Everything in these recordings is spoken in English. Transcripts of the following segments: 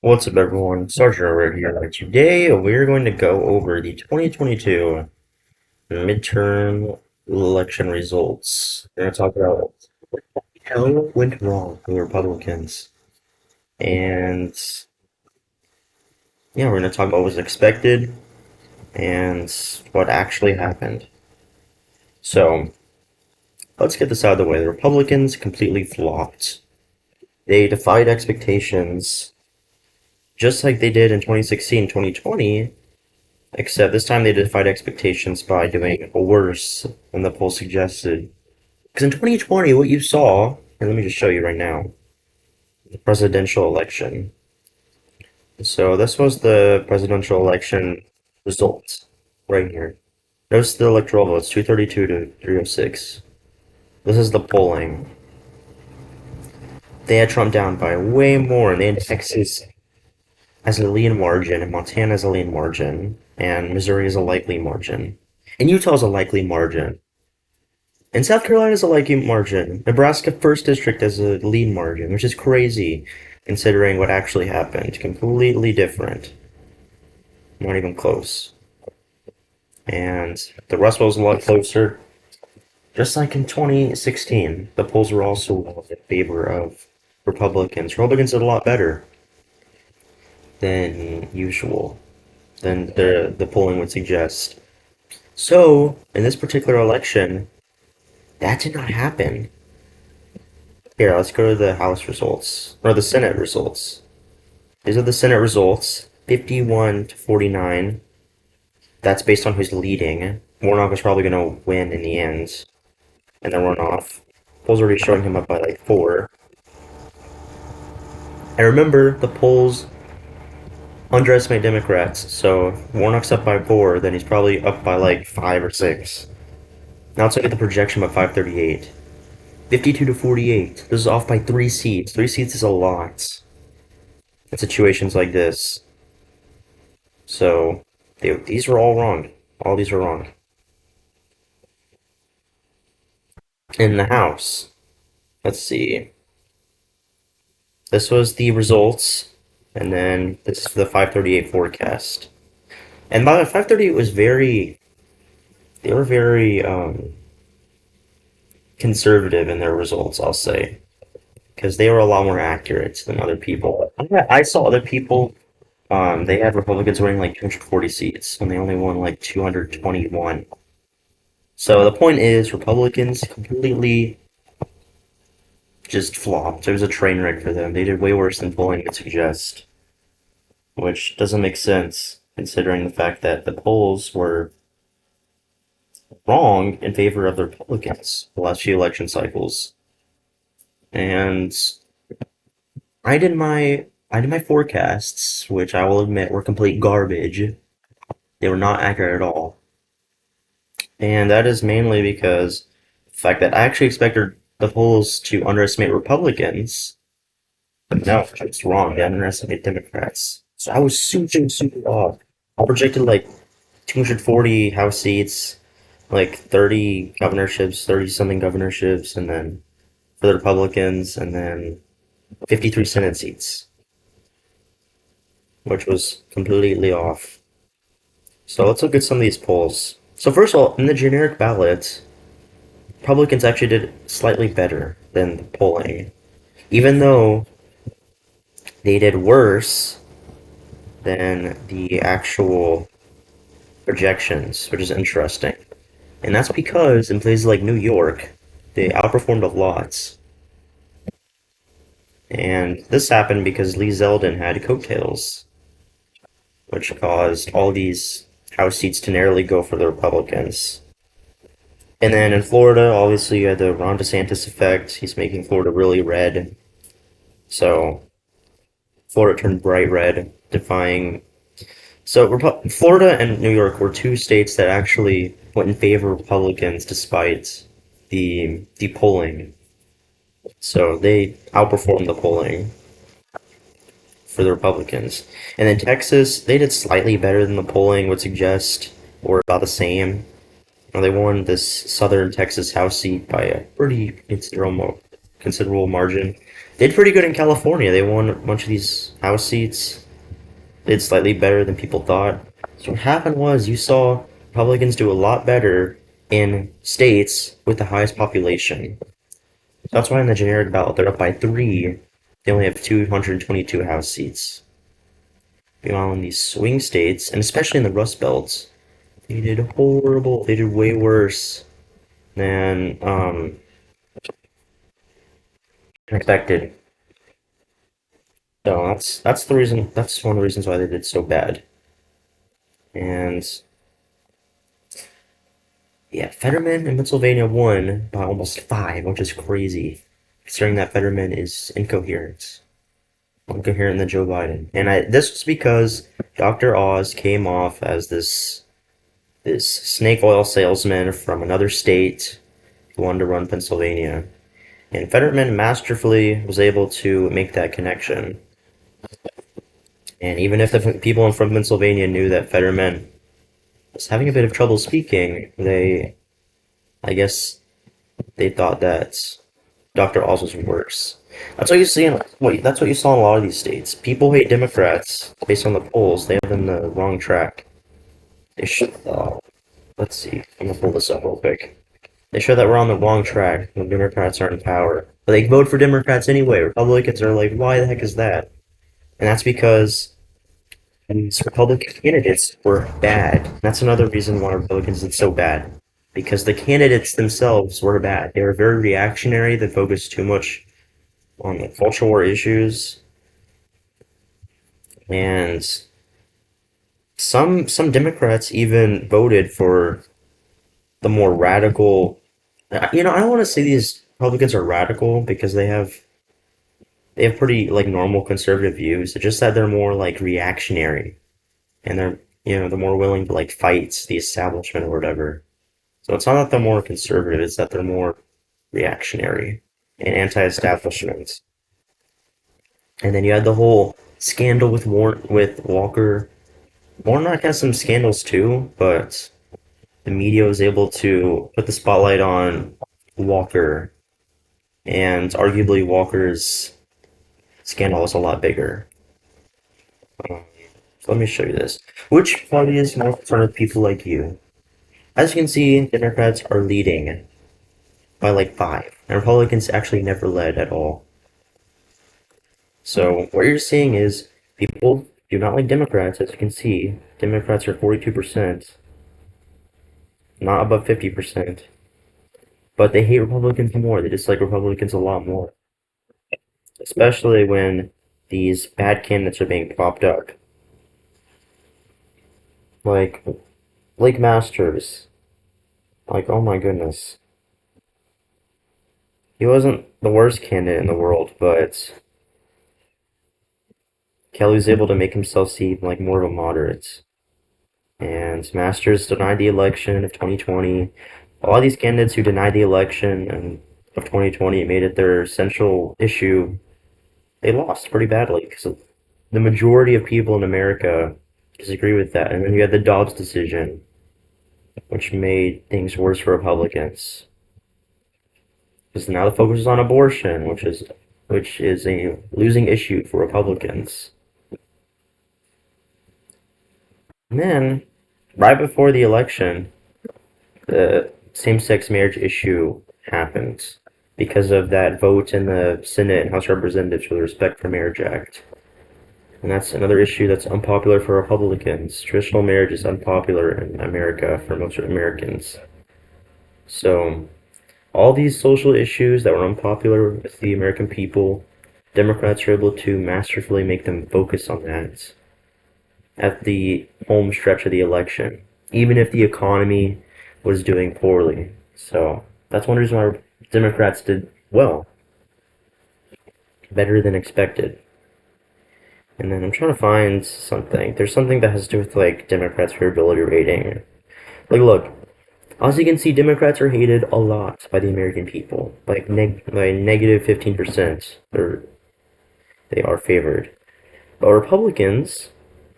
What's up, everyone? Sergeant Red here. Today, we're going to go over the 2022 midterm election results. We're going to talk about how went wrong for the Republicans. And, yeah, we're going to talk about what was expected and what actually happened. So, let's get this out of the way. The Republicans completely flopped. They defied expectations, just like they did in 2016, 2020. Except this time they defied expectations by doing worse than the poll suggested. Because in 2020, what you saw, and let me just show you right now, the presidential election. So this was the presidential election results right here. Notice the electoral votes, 232 to 306. This is the polling. They had Trump down by way more, and they had Texas as a lead margin, and Montana as a lead margin, and Missouri is a likely margin. And Utah is a likely margin. And South Carolina is a likely margin. Nebraska first district has a lead margin, which is crazy considering what actually happened. Completely different. Not even close. And the Rust Belt was a lot closer. Just like in 2016, the polls were also in favor of Republicans. Republicans did a lot better than usual, than the polling would suggest. So, in this particular election, that did not happen. Here, let's go to the House results, or the Senate results. These are the Senate results, 51 to 49. That's based on who's leading. Warnock is probably going to win in the end, and then runoff. Polls already showing him up by like 4. And remember, the polls underestimate Democrats, so if Warnock's up by 4, then he's probably up by like 5 or 6. Now let's look at the projection by 538. 52 to 48. This is off by 3 seats. 3 seats is a lot in situations like this. So these were all wrong. All these were wrong. In the House, let's see. This was the results, and then this is the 538 forecast. And by the 538 was very, they were very conservative in their results, I'll say, because they were a lot more accurate than other people. I saw other people, they had Republicans winning like 240 seats, and they only won like 221. So the point is, Republicans completely just flopped. It was a train wreck for them. They did way worse than polling would suggest, which doesn't make sense considering the fact that the polls were wrong in favor of the Republicans the last few election cycles. And I did my forecasts, which I will admit were complete garbage. They were not accurate at all. And that is mainly because the fact that I actually expected the polls to underestimate Republicans. But no, it's wrong. They underestimate Democrats. So I was super off. I projected like 240 House seats, like 30 governorships, 30 something governorships, and then for the Republicans, and then 53 Senate seats, which was completely off. So let's look at some of these polls. So first of all, in the generic ballot, Republicans actually did slightly better than the polling, even though they did worse than the actual projections, which is interesting. And that's because in places like New York, they outperformed a lot. And this happened because Lee Zeldin had coattails, which caused all these House seats to narrowly go for the Republicans. And then in Florida, obviously, you had the Ron DeSantis effect. He's making Florida really red. So Florida turned bright red, defying. So Florida and New York were two states that actually went in favor of Republicans despite the polling. So they outperformed the polling for the Republicans. And then Texas, they did slightly better than the polling would suggest, or about the same. They won this southern Texas House seat by a pretty considerable considerable margin. They did pretty good in California. They won a bunch of these House seats. Did slightly better than people thought. So what happened was you saw Republicans do a lot better in states with the highest population. So that's why in the generic ballot they're up by three. They only have 222 House seats. Meanwhile, in these swing states, and especially in the Rust Belts, they did horrible. They did way worse than expected. So that's the reason. That's one of the reasons why they did so bad. And yeah, Fetterman in Pennsylvania won by almost five, which is crazy, considering that Fetterman is incoherent than Joe Biden. And this was because Dr. Oz came off as this snake oil salesman from another state who wanted to run Pennsylvania. And Fetterman masterfully was able to make that connection. And even if the people from Pennsylvania knew that Fetterman was having a bit of trouble speaking, I guess, they thought that Dr. Oz was worse. That's what you see that's what you saw in a lot of these states. People hate Democrats based on the polls. They have them the wrong track. They should. Let's see. I'm gonna pull this up real quick. They show that we're on the wrong track when Democrats aren't in power. But they vote for Democrats anyway. Republicans are like, why the heck is that? And that's because these Republican candidates were bad. That's another reason why Republicans did so bad. Because the candidates themselves were bad. They were very reactionary. They focused too much on the cultural war issues. And some Democrats even voted for the more radical. I don't want to say these Republicans are radical because they have pretty like normal conservative views. It's just that they're more like reactionary, and they're more willing to like fight the establishment or whatever. So it's not that they're more conservative; it's that they're more reactionary and anti-establishment. And then you had the whole scandal with Walker. Warnock has some scandals too, but the media was able to put the spotlight on Walker, and arguably Walker's scandal is a lot bigger. Um, so let me show you this. Which party is more concerned with people like you? As you can see, Democrats are leading by like five, and Republicans actually never led at all. So what you're seeing is people do not like Democrats. As you can see, Democrats are 42%, not above 50%. But they hate Republicans more. They dislike Republicans a lot more, especially when these bad candidates are being propped up. Like Blake Masters. Like, oh my goodness. He wasn't the worst candidate in the world, but Kelly was able to make himself seem like more of a moderate. And Masters denied the election of 2020. A lot of these candidates who denied the election and of 2020 made it their central issue. They lost pretty badly because the majority of people in America disagree with that. And then you had the Dobbs decision, which made things worse for Republicans. Because now the focus is on abortion, which is a losing issue for Republicans. And then, right before the election, the same-sex marriage issue happened because of that vote in the Senate and House of Representatives for the Respect for Marriage Act. And that's another issue that's unpopular for Republicans. Traditional marriage is unpopular in America for most Americans. So, all these social issues that were unpopular with the American people, Democrats were able to masterfully make them focus on that at the home stretch of the election, even if the economy was doing poorly. So, that's one reason why Democrats did well, better than expected. And then I'm trying to find something. There's something that has to do with like Democrats' favorability rating. Like, look, as you can see, Democrats are hated a lot by the American people, like by negative 15%. They are favored. But Republicans,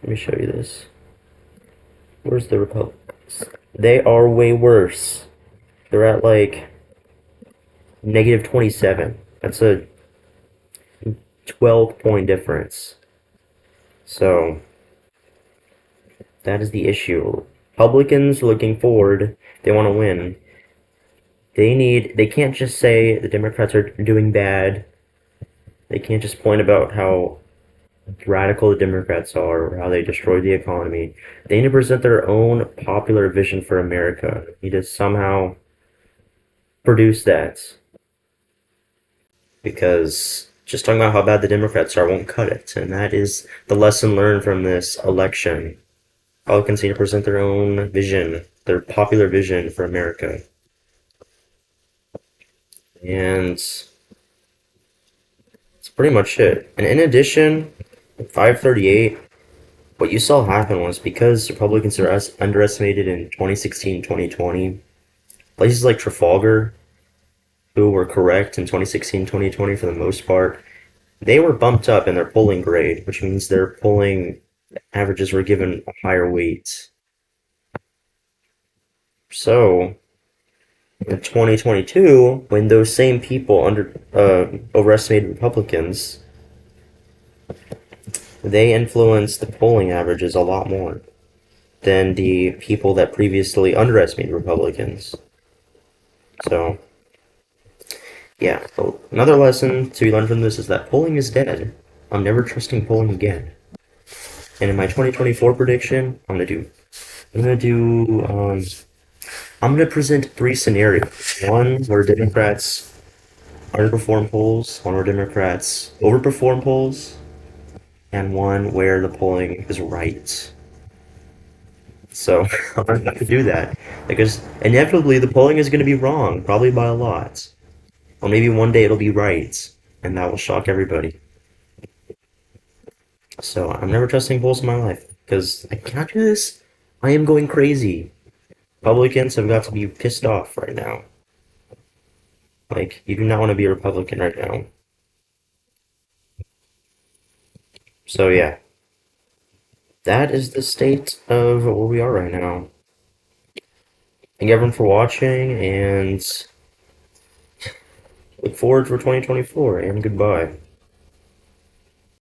let me show you this. Where's the Republicans? They are way worse. They're at like negative 27. That's a 12-point difference. So that is the issue. Republicans looking forward, they want to win. They can't just say the Democrats are doing bad. They can't just point about how radical the Democrats are or how they destroyed the economy. They need to present their own popular vision for America. They need to somehow produce that because just talking about how bad the Democrats are won't cut it. And that is the lesson learned from this election. Republicans need to present their own vision, their popular vision for America. And that's pretty much it. And in addition, 538, what you saw happen was because Republicans are underestimated in 2016, 2020, places like Trafalgar, who were correct in 2016, 2020 for the most part, they were bumped up in their polling grade, which means their polling averages were given a higher weight. So, in 2022, when those same people overestimated Republicans, they influenced the polling averages a lot more than the people that previously underestimated Republicans. So, yeah, so another lesson to be learned from this is that polling is dead. I'm never trusting polling again. And in my 2024 prediction, I'm gonna do, I'm gonna present three scenarios. One where Democrats underperform polls, one where Democrats overperform polls, and one where the polling is right. So I'm not gonna do that because inevitably the polling is gonna be wrong, probably by a lot. Or maybe one day it'll be right, and that will shock everybody. So I'm never trusting polls in my life because I cannot do this. I am going crazy. Republicans have got to be pissed off right now. Like, you do not want to be a Republican right now. So, yeah, that is the state of where we are right now. Thank everyone for watching, and look forward for 2024, and goodbye.